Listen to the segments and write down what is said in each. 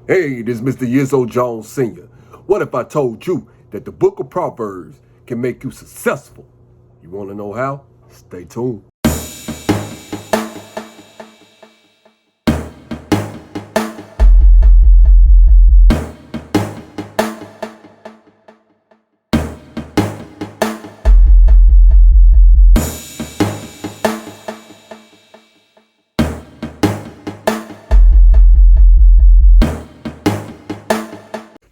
Hey, this is Mr. YIZO Jones Sr. What if I told you that the book of Proverbs can make you successful? You want to know how? Stay tuned.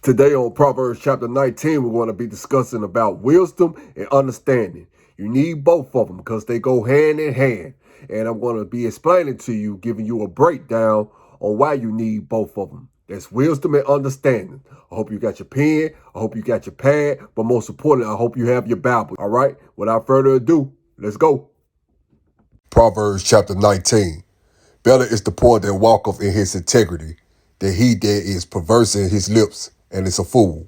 Today on Proverbs chapter 19, we're going to be discussing about wisdom and understanding. You need both of them because they go hand in hand. And I'm going to be explaining to you, giving you a breakdown on why you need both of them. That's wisdom and understanding. I hope you got your pen. I hope you got your pad. But most importantly, I hope you have your Bible. All right. Without further ado, let's go. Proverbs chapter 19. Better is the poor that walketh in his integrity, than he that is perverse in his lips and is a fool.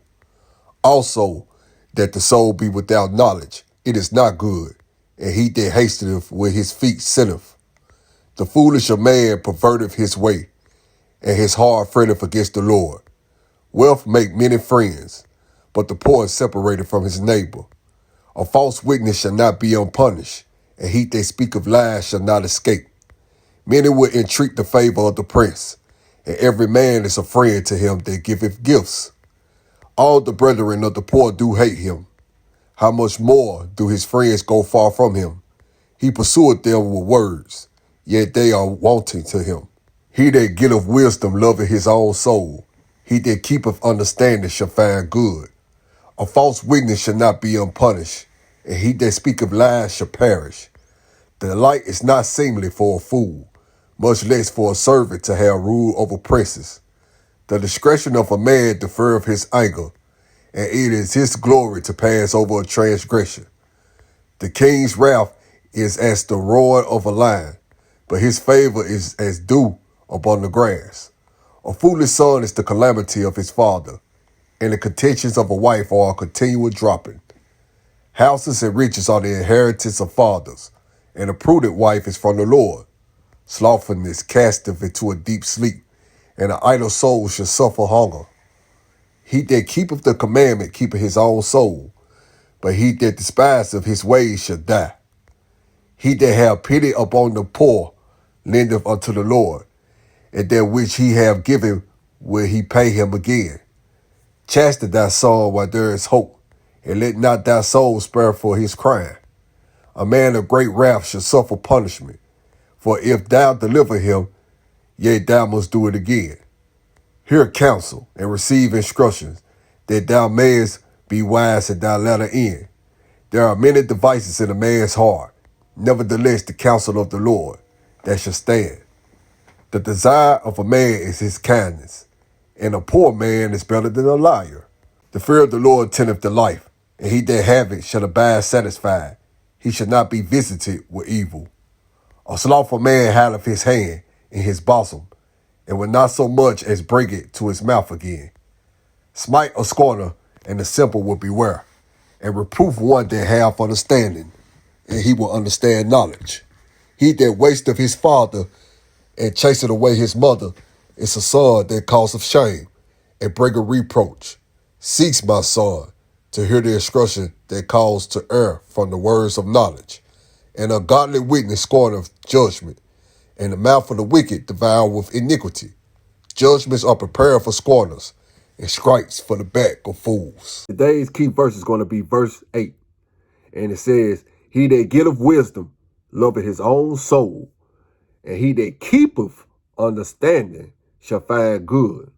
Also, that the soul be without knowledge, it is not good, and he that hasteneth with his feet sinneth. The foolish of man perverteth his way, and his heart freteth against the Lord. Wealth make many friends, but the poor is separated from his neighbor. A false witness shall not be unpunished, and he that speaketh lies shall not escape. Many will entreat the favor of the prince, and every man is a friend to him that giveth gifts. All the brethren of the poor do hate him. How much more do his friends go far from him? He pursueth them with words, yet they are wanting to him. He that getteth wisdom loveth his own soul. He that keepeth understanding shall find good. A false witness shall not be unpunished, and he that speaketh lies shall perish. The delight is not seemly for a fool, much less for a servant to have rule over princes. The discretion of a man deferreth his anger, and it is his glory to pass over a transgression. The king's wrath is as the roar of a lion, but his favor is as dew upon the grass. A foolish son is the calamity of his father, and the contentions of a wife are a continual dropping. Houses and riches are the inheritance of fathers, and a prudent wife is from the Lord. Slothfulness casteth into a deep sleep, and an idle soul shall suffer hunger. He that keepeth the commandment keepeth his own soul, but he that despiseth his ways shall die. He that have pity upon the poor lendeth unto the Lord, and that which he have given will he pay him again. Chasten thy son while there is hope, and let not thy soul spare for his crime. A man of great wrath shall suffer punishment, for if thou deliver him, yet thou must do it again. Hear counsel and receive instructions, that thou mayest be wise at thy latter end. There are many devices in a man's heart, nevertheless the counsel of the Lord that shall stand. The desire of a man is his kindness, and a poor man is better than a liar. The fear of the Lord tendeth to life, and he that have it shall abide satisfied. He shall not be visited with evil. A slothful man hideth his hand in his bosom, and will not so much as bring it to his mouth again. Smite a scorner, and the simple will beware, and reproof one that hath understanding, and he will understand knowledge. He that wasteth his father and chaseth away his mother is a son that causeth shame, and bringeth reproach. Cease, my son, to hear the instruction that calls to err from the words of knowledge. An ungodly witness scorneth judgment, and the mouth of the wicked devoureth iniquity. Judgments are prepared for scorners, and stripes for the back of fools. Today's key verse is going to be verse 8. And it says, He that getteth wisdom loveth his own soul, and he that keepeth understanding shall find good.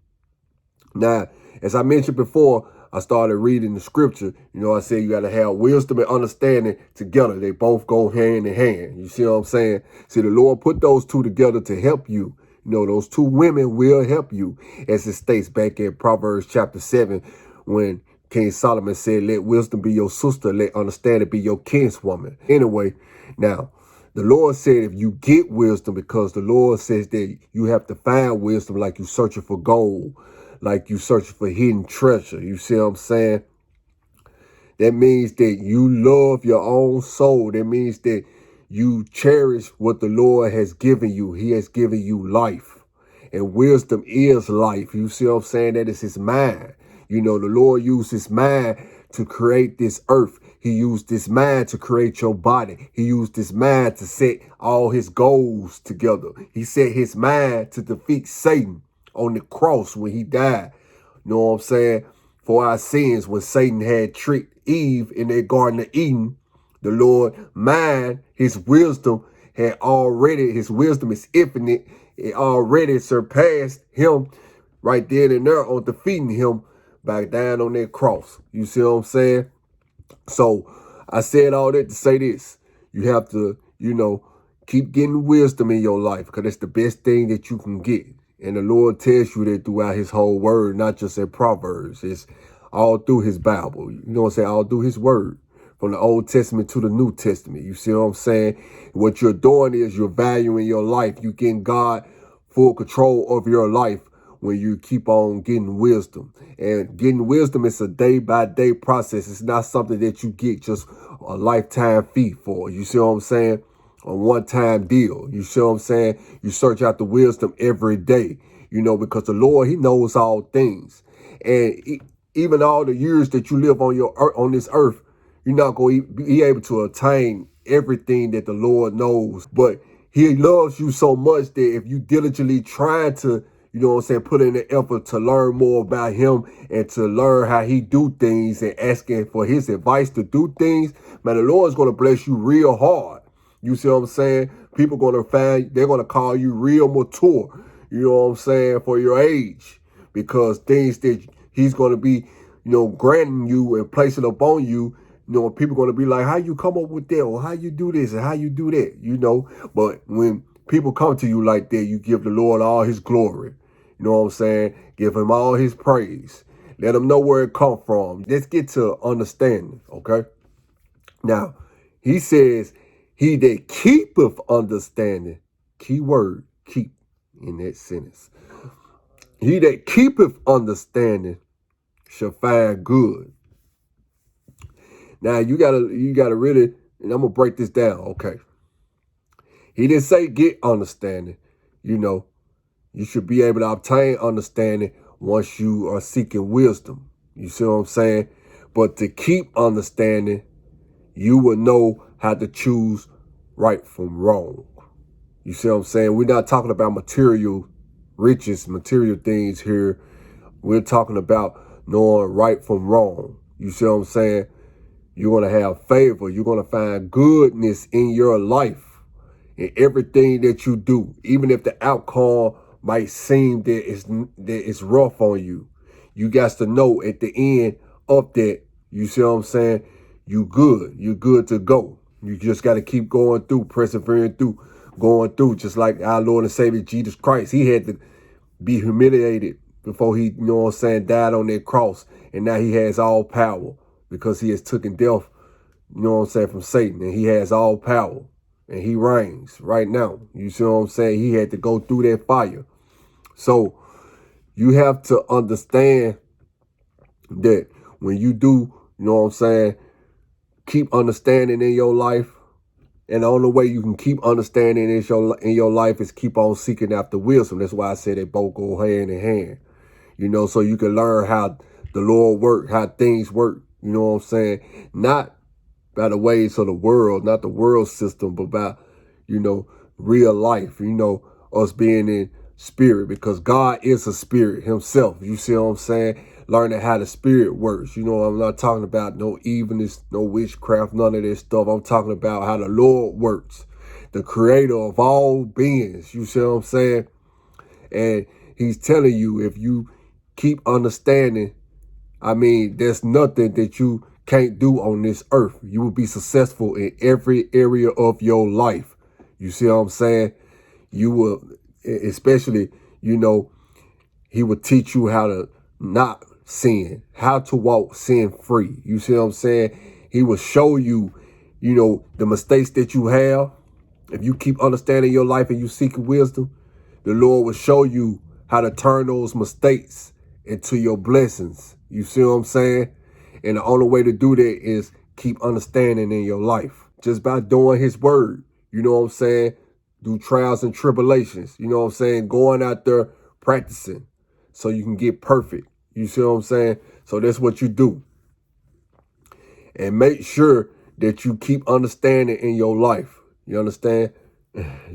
Now, as I mentioned before, I started reading the scripture. I said you got to have wisdom and understanding together. They both go hand in hand. You see what I'm saying? See, the Lord put those two together to help you. Those two women will help you, as it states back in Proverbs chapter 7, when King Solomon said, let wisdom be your sister, let understanding be your kinswoman. Anyway, now, the Lord said if you get wisdom, because the Lord says that you have to find wisdom like you searching for gold, like you searching for hidden treasure. You see what I'm saying? That means that you love your own soul. That means that you cherish what the Lord has given you. He has given you life. And wisdom is life. You see what I'm saying? That is his mind. You know, the Lord used his mind to create this earth. He used this mind to create your body. He used this mind to set all his goals together. He set his mind to defeat Satan on the cross when he died. You know what I'm saying? For our sins, when Satan had tricked Eve in their Garden of Eden, the Lord mind, his wisdom his wisdom is infinite. It already surpassed him right then and there on defeating him back down on that cross. You see what I'm saying? So I said all that to say this. You have to, keep getting wisdom in your life, because it's the best thing that you can get. And the Lord tells you that throughout his whole word, not just in Proverbs. It's all through his Bible. You know what I'm saying? All through his word. From the Old Testament to the New Testament. You see what I'm saying? What you're doing is you're valuing your life. You getting God full control of your life when you keep on getting wisdom. And getting wisdom is a day-by-day process. It's not something that you get just a lifetime fee for. You see what I'm saying? A one-time deal. You see what I'm saying? You search out the wisdom every day, because the Lord, he knows all things. And even all the years that you live on this earth, you're not going to be able to attain everything that the Lord knows. But he loves you so much that if you diligently try to, put in the effort to learn more about him and to learn how he do things and asking for his advice to do things, man, the Lord's going to bless you real hard. You see what I'm saying? People they're going to call you real mature, you know what I'm saying, for your age, because things that he's going to be, granting you and placing upon you, people are going to be like, how you come up with that? Or how you do this and how you do that, But when people come to you like that, you give the Lord all his glory. You know what I'm saying? Give him all his praise. Let him know where it come from. Let's get to understanding, okay? Now, he says, he that keepeth understanding, key word, keep in that sentence. He that keepeth understanding shall find good. Now you gotta really, and I'm gonna break this down, okay? He didn't say get understanding. You should be able to obtain understanding once you are seeking wisdom. You see what I'm saying? But to keep understanding, you will know how to choose right from wrong. You see what I'm saying? We're not talking about material riches, material things here. We're talking about knowing right from wrong. You see what I'm saying? You're going to have favor. You're going to find goodness in your life, in everything that you do, even if the outcome might seem that it's rough on you. You got to know at the end of that, you see what I'm saying? You're good to go. You just got to keep going through, persevering through, going through, just like our Lord and Savior Jesus Christ. He had to be humiliated before he, died on that cross. And now he has all power because he has taken death, from Satan. And he has all power. And he reigns right now. You see what I'm saying? He had to go through that fire. So you have to understand that when you do, keep understanding in your life, and the only way you can keep understanding in your life is keep on seeking after wisdom. That's why I say they both go hand in hand, so you can learn how the Lord works, how things work, you know what I'm saying? Not by the ways of the world, not the world system, but by, real life, us being in spirit, because God is a spirit himself. You see what I'm saying? Learning how the spirit works. I'm not talking about no evilness, no witchcraft, none of this stuff. I'm talking about how the Lord works, the creator of all beings. You see what I'm saying? And he's telling you, if you keep understanding, there's nothing that you can't do on this earth. You will be successful in every area of your life. You see what I'm saying? You will, especially, he will teach you how to not sin, how to walk sin free. You see what I'm saying? He will show you, the mistakes that you have. If you keep understanding your life and you seek wisdom, the Lord will show you how to turn those mistakes into your blessings. You see what I'm saying? And the only way to do that is keep understanding in your life. Just by doing his word. You know what I'm saying? Do trials and tribulations. You know what I'm saying? Going out there practicing so you can get perfect. You see what I'm saying? So that's what you do. And make sure that you keep understanding in your life. You understand?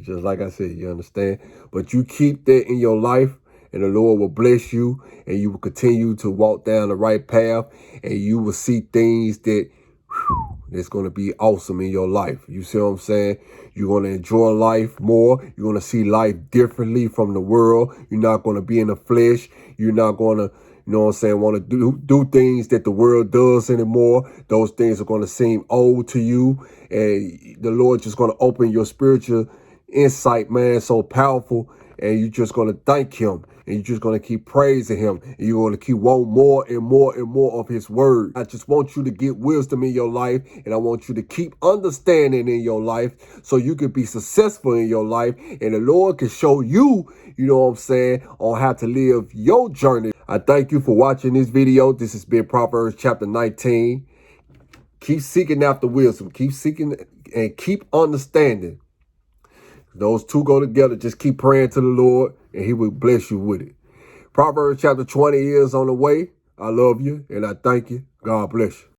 Just like I said, you understand? But you keep that in your life, and the Lord will bless you, and you will continue to walk down the right path, and you will see things that it's going to be awesome in your life. You see what I'm saying? You're going to enjoy life more. You're going to see life differently from the world. You're not going to be in the flesh. You're not going to, you know what I'm saying, want to do things that the world does anymore. Those things are going to seem old to you. And the Lord just going to open your spiritual insight, man, so powerful. And you're just going to thank him. And you're just going to keep praising him. And you're going to keep wanting more and more and more of his word. I just want you to get wisdom in your life. And I want you to keep understanding in your life so you can be successful in your life. And the Lord can show you, you know what I'm saying, on how to live your journey. I thank you for watching this video. This has been Proverbs chapter 19. Keep seeking after wisdom. Keep seeking and keep understanding. Those two go together. Just keep praying to the Lord and he will bless you with it. Proverbs chapter 20 is on the way. I love you and I thank you. God bless you.